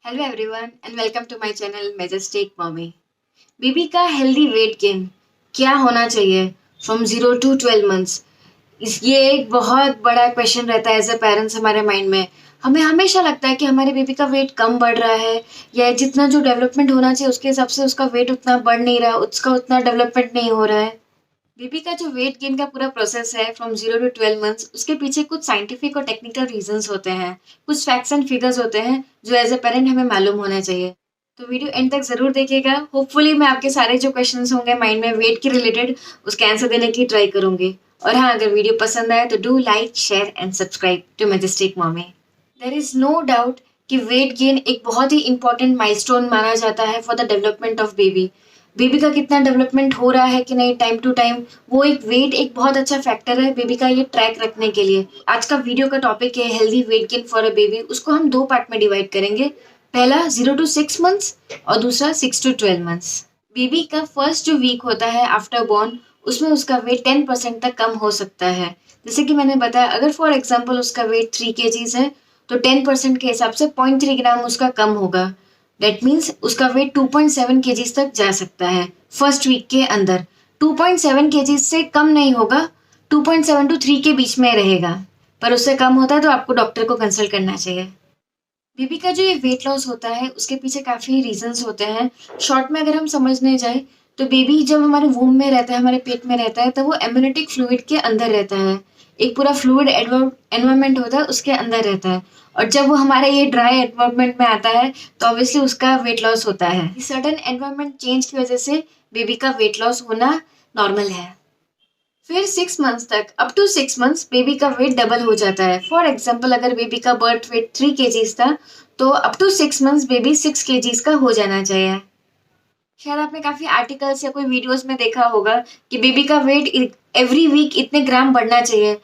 Hello everyone and welcome to my channel Majestic Mummy. Baby का healthy weight gain क्या होना चाहिए from 0 to 12 months. ये एक बहुत बड़ा क्वेश्चन रहता है एज अ पेरेंट्स हमारे माइंड में। हमें हमेशा लगता है कि हमारे बेबी का वेट कम बढ़ रहा है या जितना जो डेवलपमेंट होना चाहिए उसके हिसाब से उसका वेट उतना बढ़ नहीं रहा, उसका उतना डेवलपमेंट नहीं हो रहा है। बेबी का जो वेट गेन का पूरा प्रोसेस है फ्रॉम 0 to 12 मंथ्स, उसके पीछे कुछ साइंटिफिक और टेक्निकल रीजंस होते हैं, कुछ फैक्ट्स एंड फिगर्स होते हैं जो एज अ पेरेंट हमें मालूम होना चाहिए। तो वीडियो एंड तक जरूर देखिएगा। होपफुली मैं आपके सारे जो क्वेश्चंस होंगे माइंड में वेट के रिलेटेड उसके आंसर देने की ट्राई करूंगी। और हाँ, अगर वीडियो पसंद आए तो do like share and subscribe to Majestic Mommy. There is no doubt कि वेट गेन एक बहुत ही इंपॉर्टेंट माइलस्टोन माना जाता है for the development of baby. Baby का कितना डेवलपमेंट हो रहा है कि नहीं टाइम टू टाइम, वो एक वेट एक बहुत अच्छा फैक्टर है बेबी का ये ट्रैक रखने के लिए। आज का वीडियो का टॉपिक है healthy weight gain for a baby. उसको हम दो पार्ट में डिवाइड करेंगे। पहला 0 to 6 मंथ्स और दूसरा 6 to 12 मंथ्स। बेबी का फर्स्ट जो वीक होता है आफ्टर बॉर्न, उसमें उसका वेट 10% तक कम हो सकता है। जैसे कि मैंने बताया, अगर फॉर एग्जाम्पल उसका वेट 3 kgs है तो 10% के हिसाब से 0.3 ग्राम उसका कम होगा। दैट मीन्स उसका वेट 2.7 kgs तक जा सकता है फर्स्ट वीक के अंदर। 2.7 kgs से कम नहीं होगा, 2.7 to 3 के बीच में रहेगा। पर उससे कम होता है तो आपको डॉक्टर को कंसल्ट करना चाहिए। बेबी का जो ये वेट लॉस होता है उसके पीछे काफ़ी रीजंस होते हैं। शॉर्ट में अगर हम समझने जाए तो बेबी जब हमारे वूम में रहता है, हमारे पेट में रहता है, तब वो एम्नियोटिक फ्लूइड के अंदर रहता है। एक पूरा फ्लूइड एनवायरमेंट होता है, उसके अंदर रहता है। और जब वो हमारे ये ड्राई एनवायरमेंट में आता है तो ऑब्वियसली उसका वेट लॉस होता है। सडन एनवायरमेंट चेंज की वजह से बेबी का वेट लॉस होना नॉर्मल है। फिर 6 मंथ्स तक, अप टू 6 मंथ्स, बेबी का वेट डबल हो जाता है। फॉर एग्जाम्पल, अगर बेबी का बर्थ वेट 3 kgs था तो up to 6 months baby 6 kgs का हो जाना चाहिए। शायद आपने काफी आर्टिकल्स या कोई वीडियोस में देखा होगा कि बेबी का वेट एवरी वीक इतने ग्राम बढ़ना चाहिए।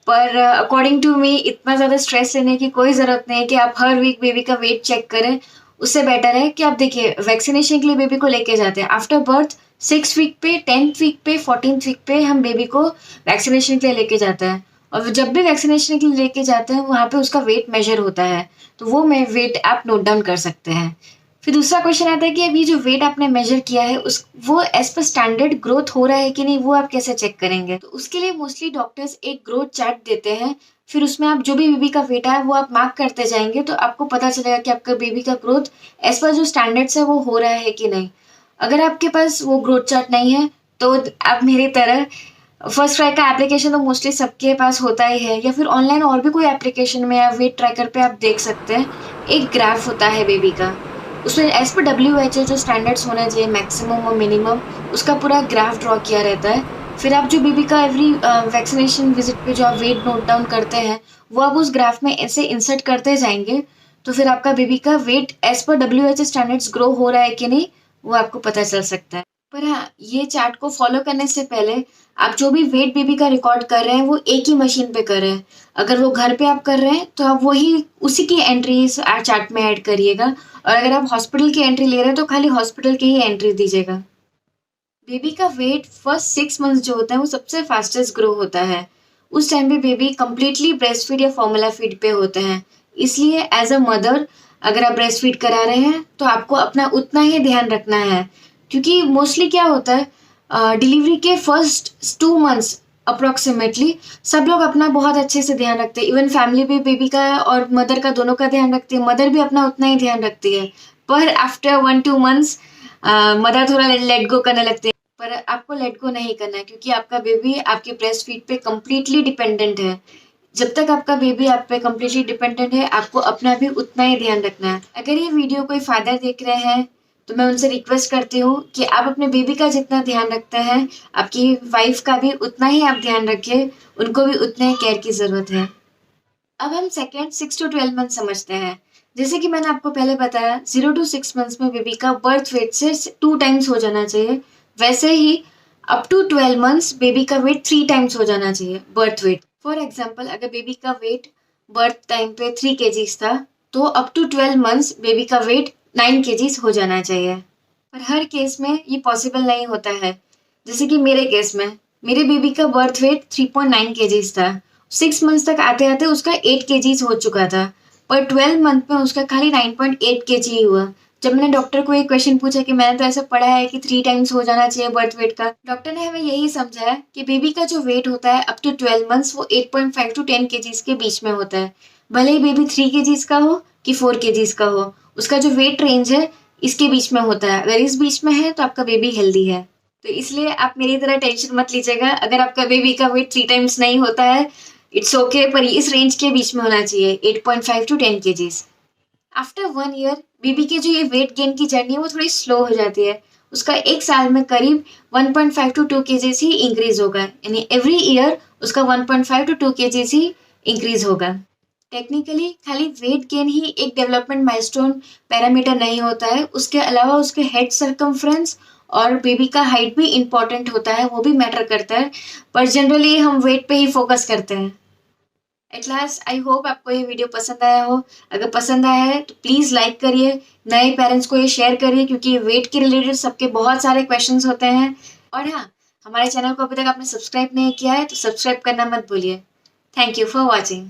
पर अकॉर्डिंग टू मी इतना ज़्यादा स्ट्रेस लेने की कोई ज़रूरत नहीं है कि आप हर वीक बेबी का वेट चेक करें। उससे बेटर है कि आप देखिए, वैक्सीनेशन के लिए बेबी को लेके जाते हैं आफ्टर बर्थ। 6 वीक पे, 10th वीक पे, 14th वीक पे हम बेबी को वैक्सीनेशन के लिए लेके जाते हैं। और जब भी वैक्सीनेशन के लिए लेके जाते हैं वहाँ पे उसका वेट मेजर होता है, तो वो मैं वेट आप नोट डाउन कर सकते हैं। फिर दूसरा क्वेश्चन आता है कि अभी जो वेट आपने मेजर किया है उस वो एज पर स्टैंडर्ड ग्रोथ हो रहा है कि नहीं, वो आप कैसे चेक करेंगे। तो उसके लिए मोस्टली डॉक्टर्स एक ग्रोथ चार्ट देते हैं। फिर उसमें आप जो भी बेबी का वेट है वो आप मार्क करते जाएंगे तो आपको पता चलेगा कि आपका बेबी का ग्रोथ एज पर जो स्टैंडर्ड्स है वो हो रहा है कि नहीं। अगर आपके पास वो ग्रोथ चार्ट नहीं है तो आप मेरी तरह, फर्स्ट ट्राई का एप्लीकेशन तो मोस्टली सबके पास होता ही है, या फिर ऑनलाइन और भी कोई एप्लीकेशन में या वेट ट्रैकर पे आप देख सकते हैं। एक ग्राफ होता है बेबी का, उसमें एज पर WHO जो स्टैंडर्ड्स होना चाहिए मैक्सिमम और मिनिमम, उसका पूरा ग्राफ ड्रॉ किया रहता है। फिर आप जो बेबी का एवरी वैक्सीनेशन विजिट पे जो आप वेट नोट डाउन करते हैं वो आप उस ग्राफ में ऐसे इंसर्ट करते जाएंगे। तो फिर आपका बेबी का वेट एज पर WHO स्टैंडर्ड्स ग्रो हो रहा है कि नहीं, वो आपको पता चल सकता है। पर हाँ, ये चार्ट को फॉलो करने से पहले आप जो भी वेट बेबी का रिकॉर्ड कर रहे हैं वो एक ही मशीन पे कर रहे हैं। अगर वो घर पे आप कर रहे हैं तो आप वही उसी की एंट्री चार्ट में ऐड करिएगा। और अगर आप हॉस्पिटल की एंट्री ले रहे हैं तो खाली हॉस्पिटल की ही एंट्री दीजिएगा। बेबी का वेट फर्स्ट 6 मंथ्स जो होता है वो सबसे फास्टेस्ट ग्रो होता है। उस टाइम पे बेबी कंप्लीटली ब्रेस्ट फीड या फॉर्मूला फीड पे होते हैं। इसलिए एज अ मदर, अगर आप ब्रेस्ट फीड करा रहे हैं तो आपको अपना उतना ही ध्यान रखना है। क्योंकि मोस्टली क्या होता है, डिलीवरी के फर्स्ट 2 मंथ्स अप्रोक्सीमेटली सब लोग अपना बहुत अच्छे से ध्यान रखते हैं। इवन फैमिली भी बेबी का और मदर का दोनों का ध्यान रखती है, मदर भी अपना उतना ही ध्यान रखती है। पर आफ्टर 1-2 मंथ्स मदर थोड़ा लेट गो करने लगती है। पर आपको लेट गो नहीं करना है क्योंकि आपका बेबी आपके ब्रेस्ट फीड पे कम्प्लीटली डिपेंडेंट है। जब तक आपका बेबी आप पे कम्प्लीटली डिपेंडेंट है आपको अपना भी उतना ही ध्यान रखना है। अगर ये वीडियो कोई फादर देख रहे हैं तो मैं उनसे रिक्वेस्ट करती हूँ कि आप अपने बेबी का जितना ध्यान रखते हैं आपकी वाइफ का भी उतना ही आप ध्यान रखिए, उनको भी उतने ही केयर की ज़रूरत है। अब हम सेकेंड 6 to 12 मंथ समझते हैं। जैसे कि मैंने आपको पहले बताया, 0 to 6 मंथ्स में बेबी का बर्थ वेट से 2 टाइम्स हो जाना चाहिए। वैसे ही अप टू 12 मंथ्स बेबी का वेट 3 टाइम्स हो जाना चाहिए बर्थ वेट। फॉर एग्जाम्पल, अगर बेबी का वेट बर्थ टाइम पे 3 kgs था तो अप टू 12 मंथ्स बेबी का वेट 9 kgs हो जाना चाहिए। पर हर केस में ये पॉसिबल नहीं होता है। जैसे कि मेरे केस में मेरे बेबी का बर्थ वेट 3.9 kgs था। 6 मंथ्स तक आते आते उसका 8 kgs हो चुका था। पर 12 मंथ में उसका खाली 9.8 kg ही हुआ। जब मैंने डॉक्टर को एक क्वेश्चन पूछा कि मैंने तो ऐसा पढ़ा है कि 3 टाइम्स हो जाना चाहिए बर्थ वेट का, डॉक्टर ने हमें यही समझाया कि बेबी का जो वेट होता है अप टू 12 मंथ्स वो 8.5 टू 10 kgs के बीच में होता है। भले ही बेबी 3 kgs का हो कि 4 kgs का हो, उसका जो वेट रेंज है इसके बीच में होता है। अगर इस बीच में है तो आपका बेबी हेल्दी है। तो इसलिए आप मेरी तरह टेंशन मत लीजिएगा अगर आपका बेबी का वेट 3 टाइम्स नहीं होता है, इट्स ओके, पर इस रेंज के बीच में होना चाहिए 8.5 to 10 kgs। After 1 year baby की जो ये वेट गेन की जर्नी है वो थोड़ी स्लो हो जाती है। उसका 1 साल में करीब 1.5 टू 2 kgs ही इंक्रीज होगा, यानी एवरी ईयर उसका 1.5 टू 2 kgs ही इंक्रीज होगा। टेक्निकली खाली वेट गेन ही एक डेवलपमेंट माइलस्टोन पैरामीटर नहीं होता है, उसके अलावा उसके हेड सर्कमफ्रेंस और बेबी का हाइट भी इम्पोर्टेंट होता है, वो भी मैटर करता है, पर जनरली हम वेट पे ही फोकस करते हैं। एट लास्ट आई होप आपको ये वीडियो पसंद आया हो। अगर पसंद आया है तो प्लीज़ लाइक करिए, नए पेरेंट्स को ये शेयर करिए, क्योंकि वेट के रिलेटेड सबके बहुत सारे क्वेश्चंस होते हैं। और हाँ, हमारे चैनल को अभी तक आपने सब्सक्राइब नहीं किया है तो सब्सक्राइब करना मत भूलिए। Thank you for watching.